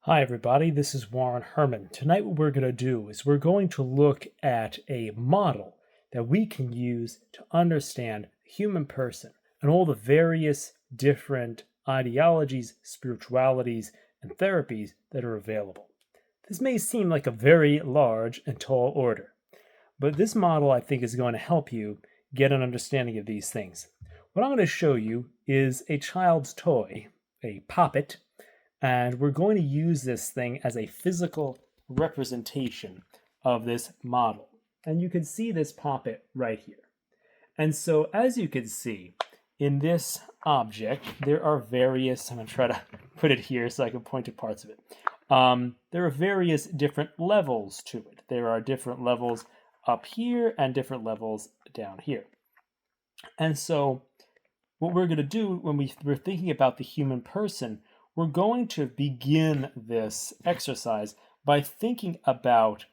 Hi everybody, this is Warren Herman. Tonight what we're going to do is we're going to look at a model that we can use to understand the human person and all the various different ideologies, spiritualities, and therapies that are available. This may seem like a very large and tall order, but this model I think is going to help you get an understanding of these things. What I'm going to show you is a child's toy, a poppet, and we're going to use this thing as a physical representation of this model. And you can see this poppet right here. And so as you can see, in this object, there are various, I'm going to try to put it here so I can point to parts of it. There are various different levels to it. There are different levels up here and different levels down here. And so what we're going to do when we're thinking about the human person, we're going to begin this exercise by thinking about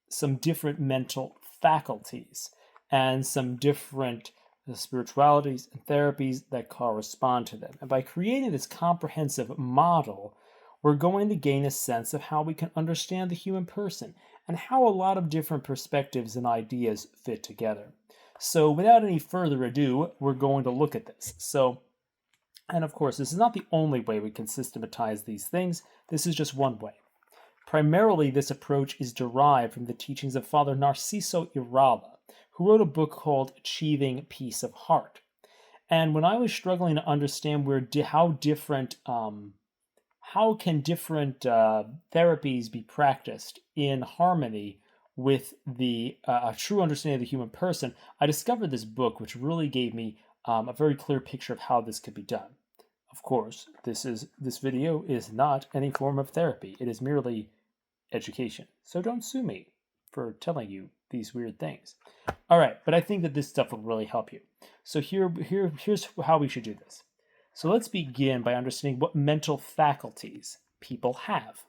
some different mental faculties and some different spiritualities and therapies that correspond to them. And by creating this comprehensive model, we're going to gain a sense of how we can understand the human person and how a lot of different perspectives and ideas fit together. So without any further ado, we're going to look at this. And of course, this is not the only way we can systematize these things. This is just one way. Primarily, this approach is derived from the teachings of Father Narciso Irala, who wrote a book called Achieving Peace of Heart. And when I was struggling to understand how can different therapies be practiced in harmony with the true understanding of the human person, I discovered this book, which really gave me a very clear picture of how this could be done. Of course, this video is not any form of therapy. It is merely education. So don't sue me for telling you these weird things. All right, but I think that this stuff will really help you. So here's how we should do this. So let's begin by understanding what mental faculties people have.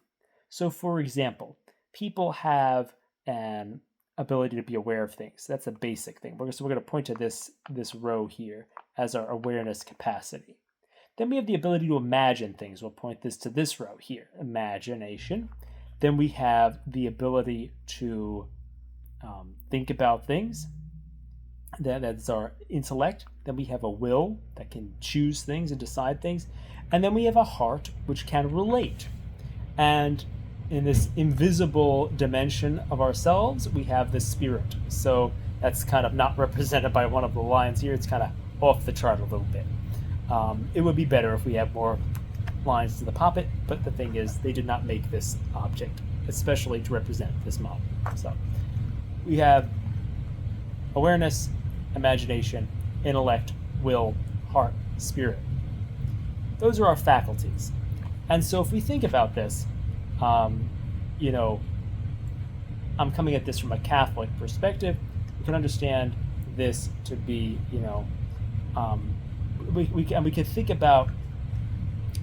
So for example, people have an ability to be aware of things. That's a basic thing. So we're going to point to this row here as our awareness capacity. Then we have the ability to imagine things. We'll point to this row here, imagination. Then we have the ability to think about things. That's our intellect. Then we have a will that can choose things and decide things. And then we have a heart which can relate. And in this invisible dimension of ourselves, we have the spirit. So that's kind of not represented by one of the lines here. It's kind of off the chart a little bit. It would be better if we had more lines to the poppet, but the thing is, they did not make this object, especially to represent this model. So we have awareness, imagination, intellect, will, heart, spirit. Those are our faculties. And so if we think about this, I'm coming at this from a Catholic perspective. We can understand this to be, we can think about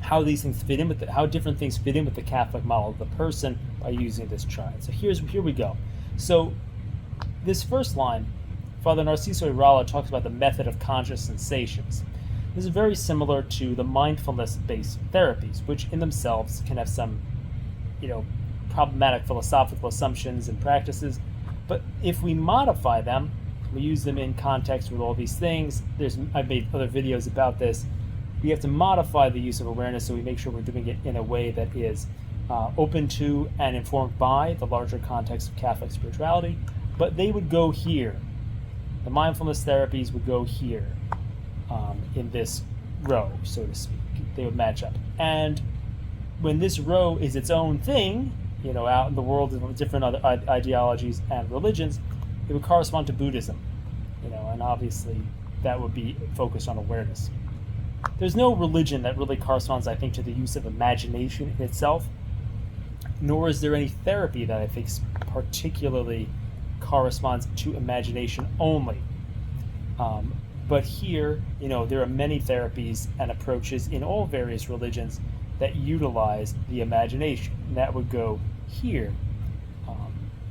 how these things fit in how different things fit in with the Catholic model of the person by using this chart. So here we go. So this first line, Father Narciso Irala talks about the method of conscious sensations. This is very similar to the mindfulness-based therapies, which in themselves can have some problematic philosophical assumptions and practices. But if we modify them, we use them in context with all these things. I've made other videos about this. We have to modify the use of awareness so we make sure we're doing it in a way that is open to and informed by the larger context of Catholic spirituality. But they would go here. The mindfulness therapies would go here in this row, so to speak. They would match up. And when this row is its own thing, out in the world of different other ideologies and religions, it would correspond to Buddhism, and obviously that would be focused on awareness. There's no religion that really corresponds, I think, to the use of imagination in itself, nor is there any therapy that I think particularly corresponds to imagination only. But here, there are many therapies and approaches in all various religions that utilize the imagination. And that would go here.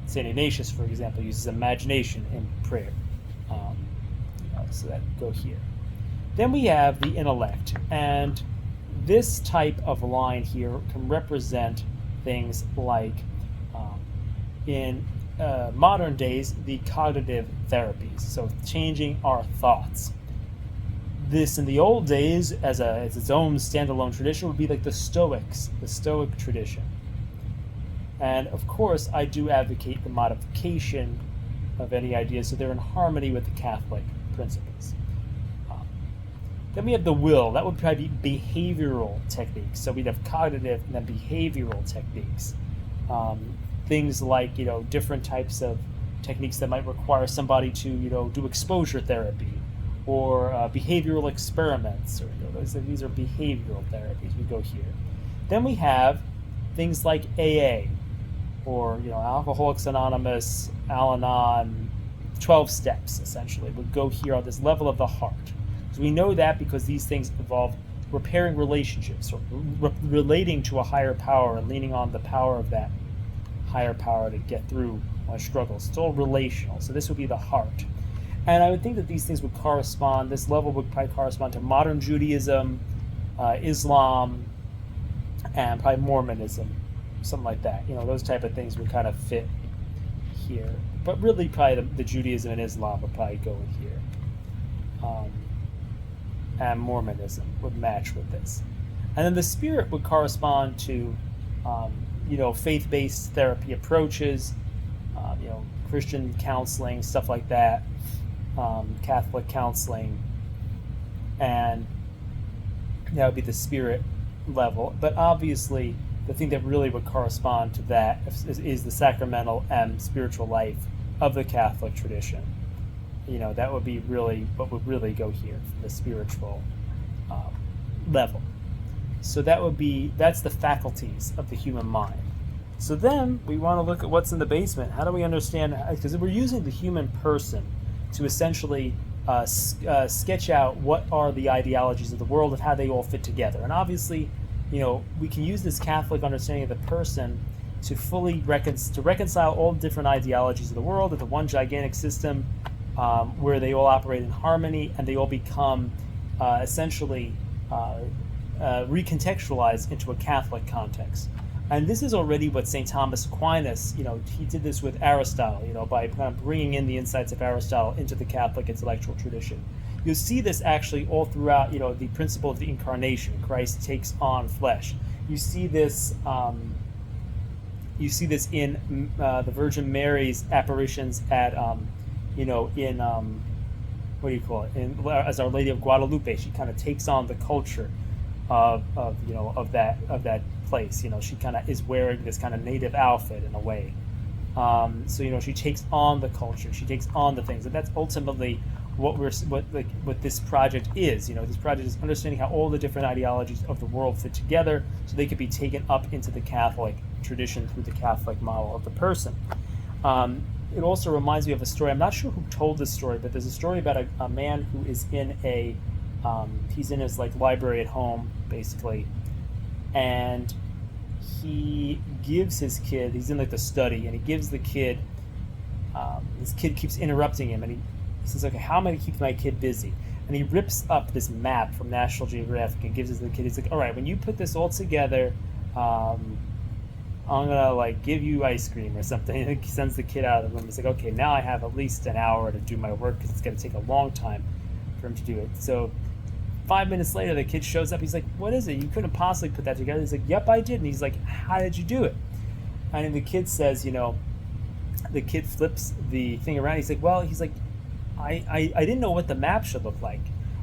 St. Ignatius, for example, uses imagination in prayer. So that would go here. Then we have the intellect. And this type of line here can represent things like, in modern days, the cognitive therapies, so changing our thoughts. This, in the old days, as its own standalone tradition, would be like the Stoics, the Stoic tradition. And of course, I do advocate the modification of any ideas so they're in harmony with the Catholic principles. Then we have the will. That would probably be behavioral techniques. So we'd have cognitive and then behavioral techniques. Things like, different types of techniques that might require somebody to, do exposure therapy or behavioral experiments. Or these are behavioral therapies. We go here. Then we have things like AA or, Alcoholics Anonymous, Al-Anon, 12 steps, essentially, would go here on this level of the heart. So we know that because these things involve repairing relationships or relating to a higher power and leaning on the power of that higher power to get through our struggles. It's all relational. So this would be the heart. And I would think that these things would correspond, this level would probably correspond to modern Judaism, Islam, and probably Mormonism, something like that. Those type of things would kind of fit here. But really probably the Judaism and Islam would probably go in here. And Mormonism would match with this. And then the spirit would correspond to, faith-based therapy approaches, Christian counseling, stuff like that, Catholic counseling, and that would be the spirit level. But obviously, the thing that really would correspond to that is the sacramental and spiritual life of the Catholic tradition. That would be really what would really go here, the spiritual level. So that's the faculties of the human mind. So then we want to look at what's in the basement. How do we understand? Because we're using the human person to essentially sketch out what are the ideologies of the world and how they all fit together. And obviously, we can use this Catholic understanding of the person to fully reconcile all the different ideologies of the world into one gigantic system where they all operate in harmony and they all become essentially recontextualized into a Catholic context. And this is already what St. Thomas Aquinas, he did this with Aristotle, by kind of bringing in the insights of Aristotle into the Catholic intellectual tradition. You'll see this actually all throughout, the principle of the incarnation. Christ takes on flesh. You see this in the Virgin Mary's apparitions at, as Our Lady of Guadalupe. She kind of takes on the culture of that place. She kind of is wearing this kind of native outfit in a way. So she takes on the culture. She takes on the things, and that's ultimately what this project is. This project is understanding how all the different ideologies of the world fit together, so they could be taken up into the Catholic tradition through the Catholic model of the person. It also reminds me of a story. I'm not sure who told this story, but there's a story about a man who is in he's in his library at home, basically, and he gives his kid, he's in the study, and he gives the kid, this kid keeps interrupting him, and he says, okay, how am I going to keep my kid busy? And he rips up this map from National Geographic and gives it to the kid. He's like, all right, when you put this all together, I'm gonna give you ice cream or something. And he sends the kid out of the room. He's like, okay, now I have at least an hour to do my work because it's gonna take a long time for him to do it. So 5 minutes later, the kid shows up. He's like, what is it? You couldn't possibly put that together. He's like, yep, I did. And he's like, how did you do it? And the kid says, the kid flips the thing around. He's like, well, I didn't know what the map should look like,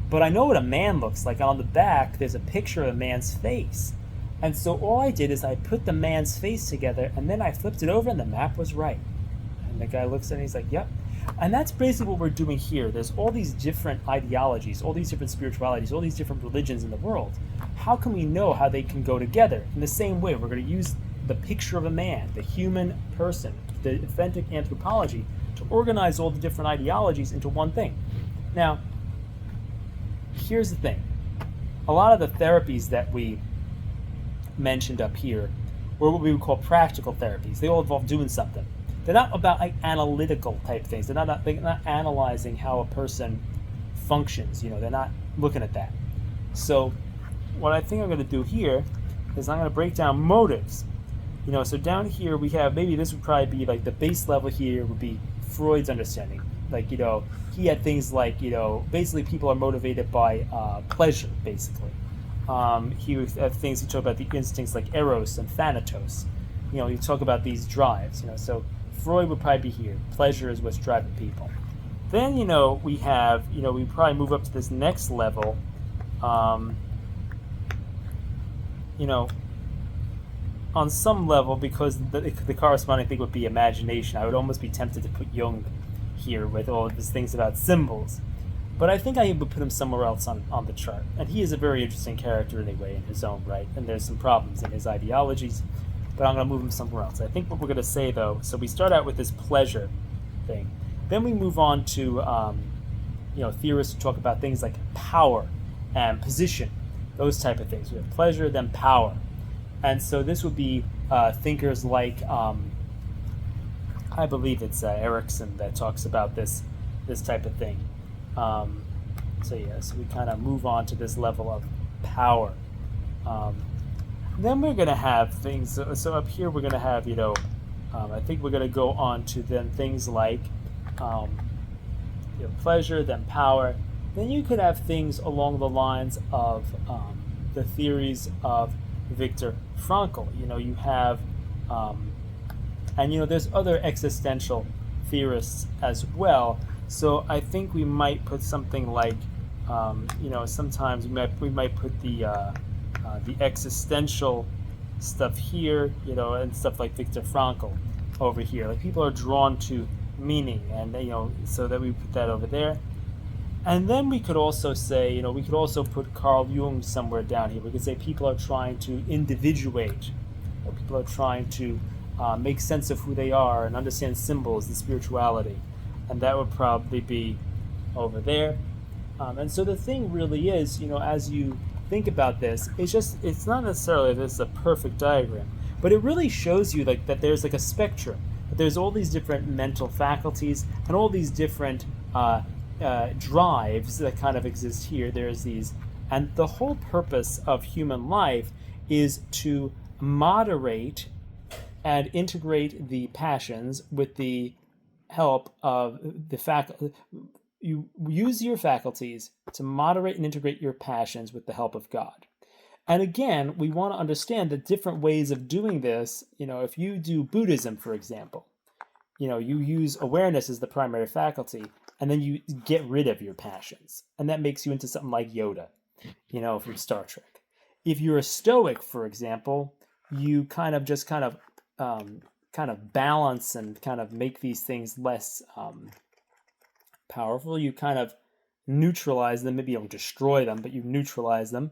but I know what a man looks like. On the back, there's a picture of a man's face. And so all I did is I put the man's face together, and then I flipped it over, and the map was right. And the guy looks at it, and he's like, yep. And that's basically what we're doing here. There's all these different ideologies, all these different spiritualities, all these different religions in the world. How can we know how they can go together? In the same way, we're going to use the picture of a man, the human person, the authentic anthropology, to organize all the different ideologies into one thing. Now, here's the thing. A lot of the therapies that we mentioned up here were what we would call practical therapies. They all involve doing something. They're not about analytical type things. They're not analyzing how a person functions. They're not looking at that. So what I think I'm going to do here is I'm going to break down motives. So down here we have, maybe this would probably be like the base level here would be Freud's understanding. Like, he had things like, basically people are motivated by pleasure, basically. He would have things, he talked about the instincts like Eros and Thanatos. You talk about these drives, so Freud would probably be here. Pleasure is what's driving people. Then, we have, we probably move up to this next level. Um, you know, on some level, because the corresponding thing would be imagination, I would almost be tempted to put Jung here with all of these things about symbols. But I think I would put him somewhere else on the chart. And he is a very interesting character anyway in his own right. And there's some problems in his ideologies, but I'm going to move him somewhere else. I think what we're going to say, though, so we start out with this pleasure thing. Then we move on to, theorists who talk about things like power and position, those type of things. We have pleasure, then power. And so this would be thinkers like, I believe it's Erickson that talks about this type of thing. So we kind of move on to this level of power. Then we're going to have things, so up here we're going to have, I think we're going to go on to then things like pleasure, then power. Then you could have things along the lines of the theories of Viktor Frankl. You have, and there's other existential theorists as well. So I think we might put something like, sometimes we might put the existential stuff here, and stuff like Viktor Frankl over here. Like, people are drawn to meaning, and so that we put that over there. And then we could also say, we could also put Carl Jung somewhere down here. We could say people are trying to individuate. People are trying to make sense of who they are and understand symbols and spirituality. And that would probably be over there. And so the thing really is, as you think about this, it's not necessarily this is a perfect diagram, but it really shows you like that there's like a spectrum. That there's all these different mental faculties and all these different drives that kind of exist here. There's these, and the whole purpose of human life is to moderate and integrate the passions with the help of the you use your faculties to moderate and integrate your passions with the help of God. And again, we want to understand the different ways of doing this. If you do Buddhism, for example, you use awareness as the primary faculty, and then you get rid of your passions. And that makes you into something like Yoda, from Star Trek. If you're a Stoic, for example, you kind of balance and kind of make these things less powerful. You kind of neutralize them. Maybe you don't destroy them, but you neutralize them.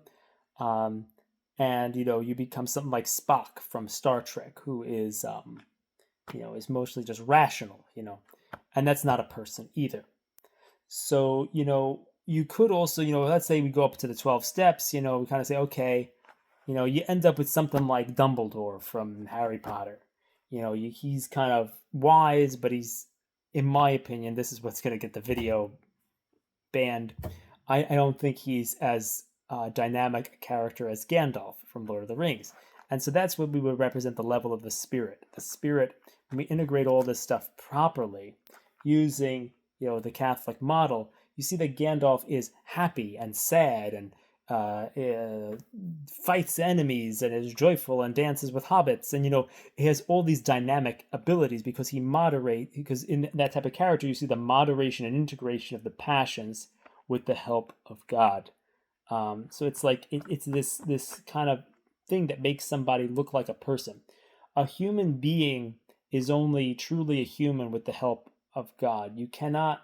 And, you become something like Spock from Star Trek, who is, is mostly just rational, and that's not a person either. So, you could also, let's say we go up to the 12 steps, we kind of say, okay, you end up with something like Dumbledore from Harry Potter. He's kind of wise, but he's, in my opinion, this is what's going to get the video banned. I don't think he's as dynamic a character as Gandalf from Lord of the Rings. And so that's what we would represent the level of the spirit. The spirit, when we integrate all this stuff properly, using, the Catholic model, you see that Gandalf is happy and sad and fights enemies and is joyful and dances with hobbits, and he has all these dynamic abilities because because in that type of character you see the moderation and integration of the passions with the help of God. So it's like it's this kind of thing that makes somebody look like a person. A human being is only truly a human with the help of God. You cannot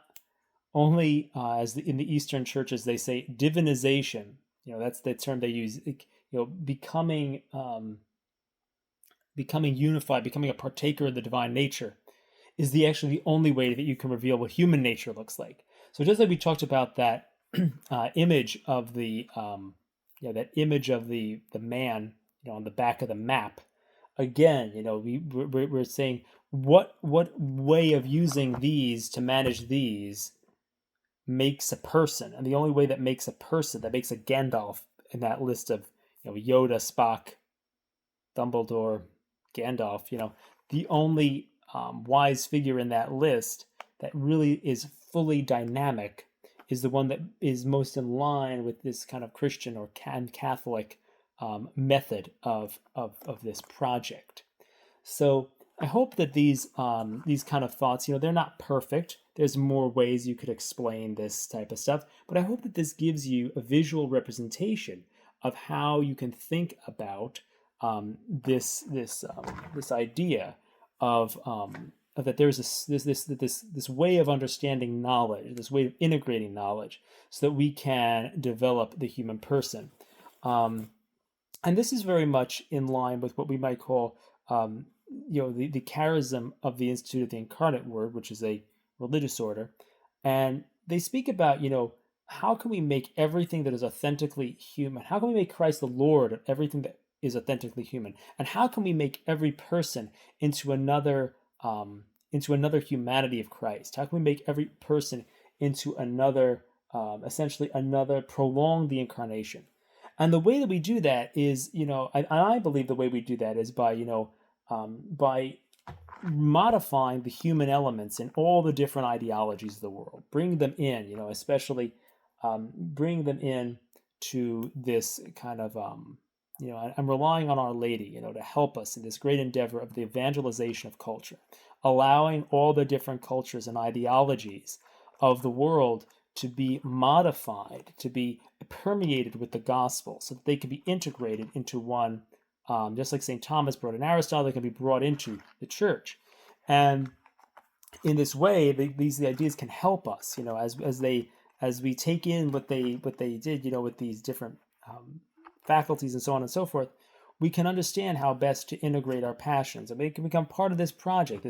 only, in the Eastern churches they say, divinization. That's the term they use. Becoming unified, becoming a partaker of the divine nature, is actually the only way that you can reveal what human nature looks like. So just like we talked about that image of the the man, on the back of the map. Again, we're saying what way of using these to manage these makes a person, and the only way that makes a person, that makes a Gandalf in that list of Yoda, Spock, Dumbledore, Gandalf, the only wise figure in that list that really is fully dynamic is the one that is most in line with this kind of Christian or Catholic method of this project. So I hope that these kind of thoughts, they're not perfect. There's more ways you could explain this type of stuff, but I hope that this gives you a visual representation of how you can think about this idea of that there's this way of understanding knowledge, this way of integrating knowledge, so that we can develop the human person. And this is very much in line with what we might call the charism of the Institute of the Incarnate Word, which is a religious order. And they speak about, how can we make everything that is authentically human? How can we make Christ the Lord of everything that is authentically human? And how can we make every person into another humanity of Christ? How can we make every person into another, essentially another, prolong the incarnation? And the way that we do that is, I believe the way we do that is by modifying the human elements in all the different ideologies of the world, bring them in, especially bring them in to this kind of, I'm relying on Our Lady, to help us in this great endeavor of the evangelization of culture, allowing all the different cultures and ideologies of the world to be modified, to be permeated with the gospel, so that they can be integrated into one, just like St. Thomas brought in Aristotle, they can be brought into the church. And in this way, these ideas can help us, as we take in what they did, with these different faculties and so on and so forth. We can understand how best to integrate our passions, and we can become part of this project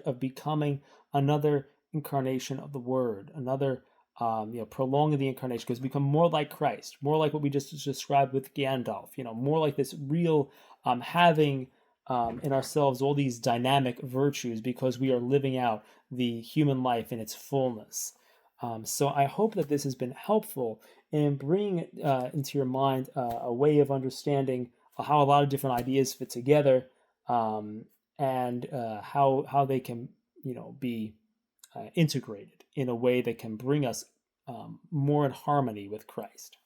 of becoming another incarnation of the Word, another prolonging the incarnation, because we become more like Christ, more like what we just described with Gandalf, more like this real having in ourselves all these dynamic virtues, because we are living out the human life in its fullness. So I hope that this has been helpful in bringing into your mind a way of understanding how a lot of different ideas fit together, and how they can be integrated in a way that can bring us more in harmony with Christ.